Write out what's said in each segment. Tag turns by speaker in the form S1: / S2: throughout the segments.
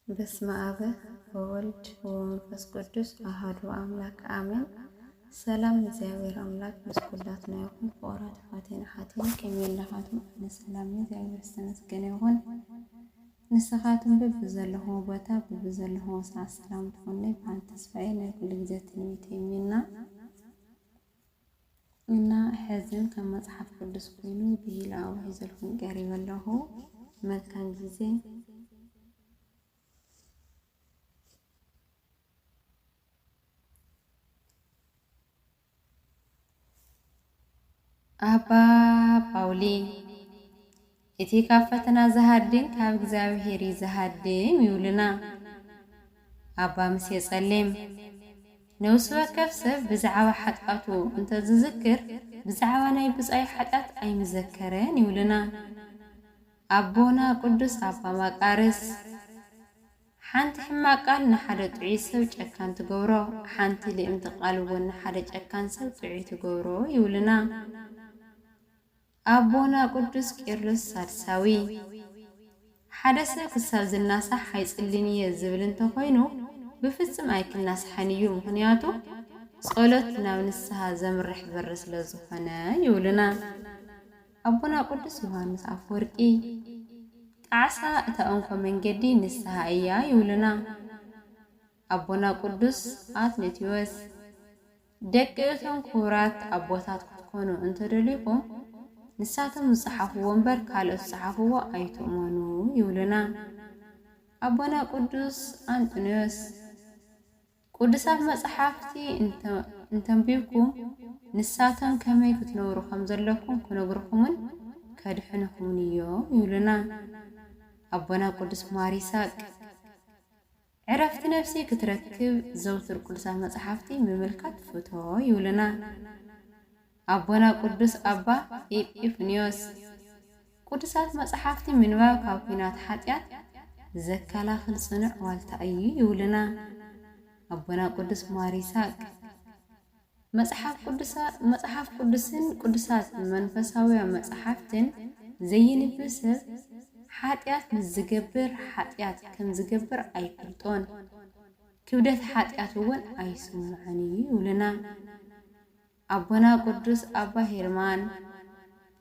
S1: በስመ አብ ወወልድ ወመንፈስ ቅዱስ አሐዱ አምላክ አሜን። ሰላም እግዚአብሔር አምላክ መስኩላትና ይሁን ወራት ፋቴና ሐቲን ከመላሃቱም ሰላም እግዚአብሔር ይመስገን ይሁን። ንስኻቱም በብዘለሁ ቦታ በብዘለሁ ሰላም ትሆነ ባን ተስፋዬ ነው ሁሉ ጊዜ ትንቢት እና ሕዝን ከመጽሐፍ ቅዱስ ኮይኑ ብሂላው ሂዘልኩን ቀሪበለሁ መልካም ጊዜ አባ ጳውሊ እቲ ካፈተና ዘሃድን ካብ እግዚአብሔር ዘሃድም ይውልና አባ ምስ የጸልም ነውስ ወከፍ ሰብ ብዛዕባ ሓጣቱ እንተ ዝዝክር ብዛዕባ ናይ ብጻይ ሓጣት ኣይምዘከረን ይውልና አቦና ቅዱስ አባ ማቃርስ ሓንቲ ሕማቃል ንሓደ ጥዑይ ሰብ ጨካን ትገብሮ ሓንቲ ልእምቲ ቃል እውን ንሓደ ጨካን ሰብ ጥዑይ ትገብሮ ይውልና አቦና ቅዱስ ቄርሎስ ሳድሳዊ ሓደ ሰብ ክሳብ ዝናሳሕ ኣይጽልን እየ ዝብል እንተኾይኑ ብፍጽም ኣይክናስሐን እዩ ምኽንያቱ ጸሎት ናብ ንስሓ ዘምርሕ በር ስለ ዝኾነ ይውልና አቦና ቅዱስ ዮሐንስ አፈወርቂ ጣዕሳ እታ እንኮ መንገዲ ንስሓ እያ ይውልና አቦና ቅዱስ አትኔቴዎስ ደቂ እቶም ክቡራት አቦታት ክትኮኑ እንተደሊኹም ንሳቶም ዝጽሓፍዎ እምበር ካልኦት ዝጽሓፍዎ ኣይትእመኑ ይውልና አቦና ቅዱስ አንጦኒዮስ ቅዱሳት መጽሓፍቲ እንተንቢብኩም ንሳቶም ከመይ ክትነብሩ ከም ዘለኩም ክነግርኩምን ከድሕንኩምን እዮም ይውልና አቦና ቅዱስ ማሪሳቅ ዕረፍቲ ነፍሲ ክትረክብ ዘውትር ቅዱሳት መጽሓፍቲ ምምልካት ፍቶ ይውልና አቦና ቅዱስ አባ ኤጲፋንዮስ ቅዱሳት መጽሐፍቲ ምንባብ ካብ ኩናት ኃጢአት ዘከላኽል ጽኑዕ ዋልታ እዩ ይውልና አቦና ቅዱስ ማሪሳቅ መጽሐፍ ቅዱስን ቅዱሳት መንፈሳዊ መጽሐፍትን ዘይንብ ሰብ ኃጢአት ዝገብር ኃጢአት ከም ዝገብር ኣይፈልጦን ክብደት ኃጢአት እውን ኣይስምዖን ይውልና አቦና ቅዱስ አባ ሄርማን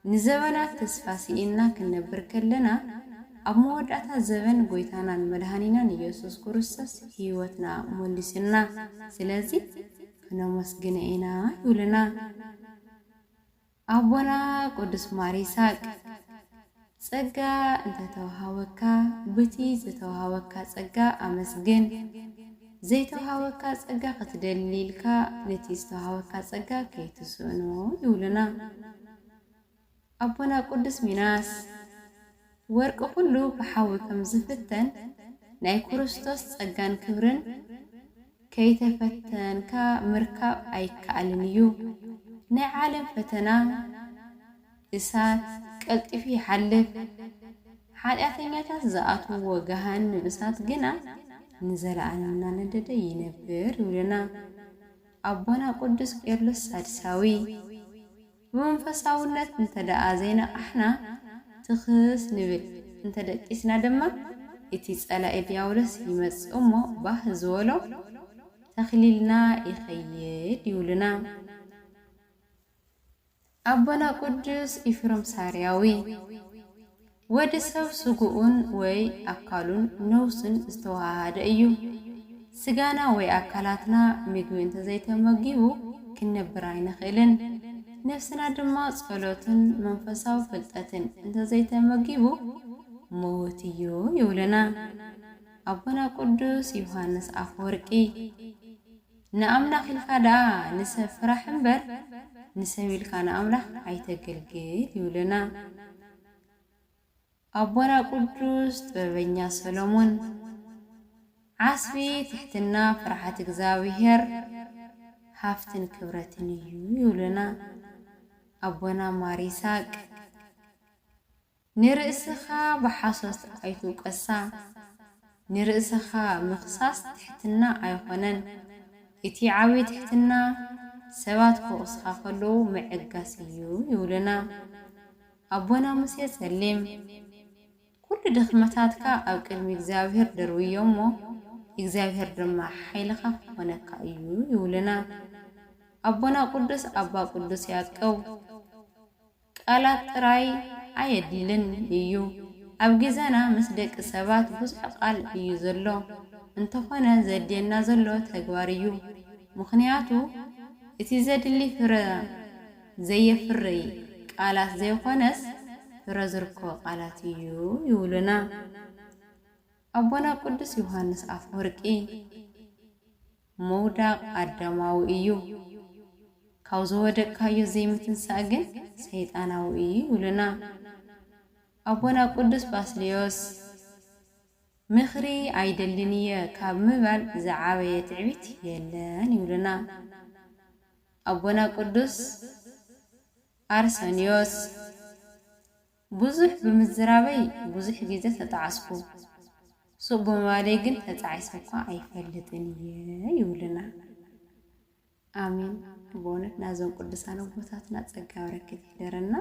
S1: ንዘበናት ተስፋ ሲኢና ክንነብር ከለና ኣብ መወዳእታ ዘበን ጎይታናን መድኃኒናን ኢየሱስ ክርስቶስ ሕይወትና ሞሊስና ስለዚ ክነመስግን ኢና ይውልና አቦና ቅዱስ ማሪሳቅ ጸጋ እንተተወሃወካ ብቲ ዝተወሃወካ ጸጋ አመስግን ዘይተወሃወካ ጸጋ ክትደሊልካ ነቲ ዝተወሃወካ ጸጋ ከይትስእኖ ይውልና አቦና ቅዱስ ሚናስ ወርቂ ኩሉ ብሓዊ ከም ዝፍተን ናይ ክርስቶስ ጸጋን ክብርን ከይተፈተንካ ምርካብ ኣይከኣልን እዩ ናይ ዓለም ፈተና እሳት ቀልጢፉ ይሓልፍ ኃጢአተኛታት ዝኣትውዎ ገሃነም እሳት ግና ንዘለዓለምና ነደደ ይነብር ይውልና አቦና ቅዱስ ቄርሎስ ሳድሳዊ በመንፈሳውነት እንተደኣ ዘይነቃሕና ትኽስ ንብል እንተደቂስና ድማ እቲ ጸላኢ ዲያብሎስ ይመጽእ እሞ ባህ ዝበሎ ተኽሊልና ይኸይድ ይውልና አቦና ቅዱስ ኤፍሬም ሳርያዊ ወዲ ሰብ ስጉኡን ወይ አካሉን ነውስን ዝተዋሃደ እዩ ስጋና ወይ አካላትና ምግቢ እንተዘይተመጊቡ ክንነብር ኣይንኽእልን ነፍስና ድማ ጸሎትን መንፈሳዊ ፍልጠትን እንተዘይተመጊቡ ሞት እዩ ይውልና አቦና ቅዱስ ዮሐንስ አፈወርቂ ንአምላኽ ኢልካ ደኣ ንሰብ ፍራሕ እምበር ንሰብ ኢልካ ንአምላኽ ኣይተገልግል ይውልና አቦና ቅዱስ ጥበበኛ ሰሎሞን ዓስቢ ትሕትና ፍርሃት እግዚአብሔር ሃፍትን ክብረትን እዩ ይውልና አቦና ማሪሳቅ ንርእስኻ ብሓሶት ኣይትውቀሳ ንርእስኻ ምኽሳስ ትሕትና ኣይኾነን እቲ ዓብይ ትሕትና ሰባት ክወቅስኻ ከለዉ ምዕጋስ እዩ ይውልና አቦና ሙሴ ጸሊም ኩሉ ድኽመታትካ ኣብ ቅድሚ እግዚኣብሔር ደርብዮሞ እግዚኣብሔር ድማ ሓይልኻ ክኾነካ እዩ ይብሉና ኣቦና ቅዱስ ኣባ ቅዱስ ያዕቆብ ቃላት ጥራይ ኣየድልን እዩ ኣብ ግዜና ምስ ደቂ ሰባት ብዙሕ ቃል እዩ ዘሎ እንተኾነ ዘድየና ዘሎ ተግባር እዩ ምኽንያቱ እቲ ዘድሊ ፍረ ዘየፍሪ ቃላት ዘይኮነስ ፍረ ዝርከቦ ቃላት እዩ ይብሉና ኣቦና ቅዱስ ዮሐንስ አፈወርቂ መውዳቕ አዳማዊ እዩ ካብ ዝወደቅካዮ ዘይምትንሳእ ግን ሰይጣናዊ እዩ ይብሉና ኣቦና ቅዱስ ባስልዮስ ምኽሪ ኣይደልን እየ ካብ ምባል ዝዓበየ ትዕቢት የለን ይብሉና ኣቦና ቅዱስ አርሰኒዮስ ብዙሕ ብምዝራበይ ብዙሕ ግዜ ተጣዓስኩ ሱቅ ብምባለይ ግን ተጻዒሰኳ ኣይፈልጥን እየ ይብሉና አሜን በእውነት ናዞም ቅዱሳን ቦታትና ጸጋ በረከት ይደረና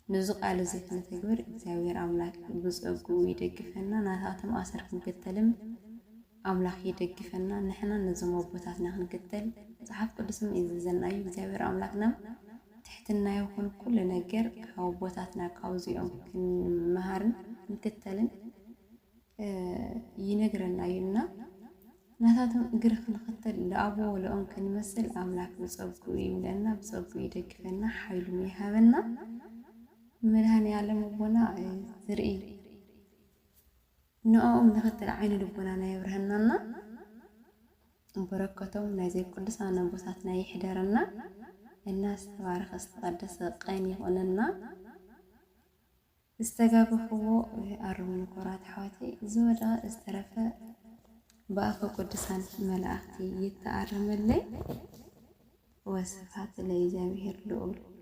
S1: ንዙ ቃል እዚ ክንተግብር እግዚአብሔር አምላክ ብጸጉ ይደግፈና ናታቶም አሰር ክንከተልም አምላክ ይደግፈና ንሕና ነዞም ቦታትና ክንከተል መጽሐፍ ቅዱስም ይዘዘናዩ እግዚአብሔር አምላክና ትሕትና ይኹን ኩሉ ነገር ካብ ቦታትና ካብዚኦም ክንመሃርን ክንከተልን ይነግረናዩና ናታቶም እግር ክንከተል ለአቦ ለኦም ክንመስል አምላክ ብጸጉ ይምለና ብጸጉ ይደግፈና ኃይሉም ይሃበና መድኃኔ ዓለም ቦና ዝርኢ ንኦም ንክተል ዓይኑ ልቦናና ይብርሃናና በረከቶም ናይዘይ ቅዱሳን ቦታትና ይሕደረና الناس تبارك استقدس قين يقولنا استجابه أرمن قرات حواتي زوجة استرفى بأخو قدسان ملائكتي يتعرم اللي وصفات اللي جابه اللؤلؤ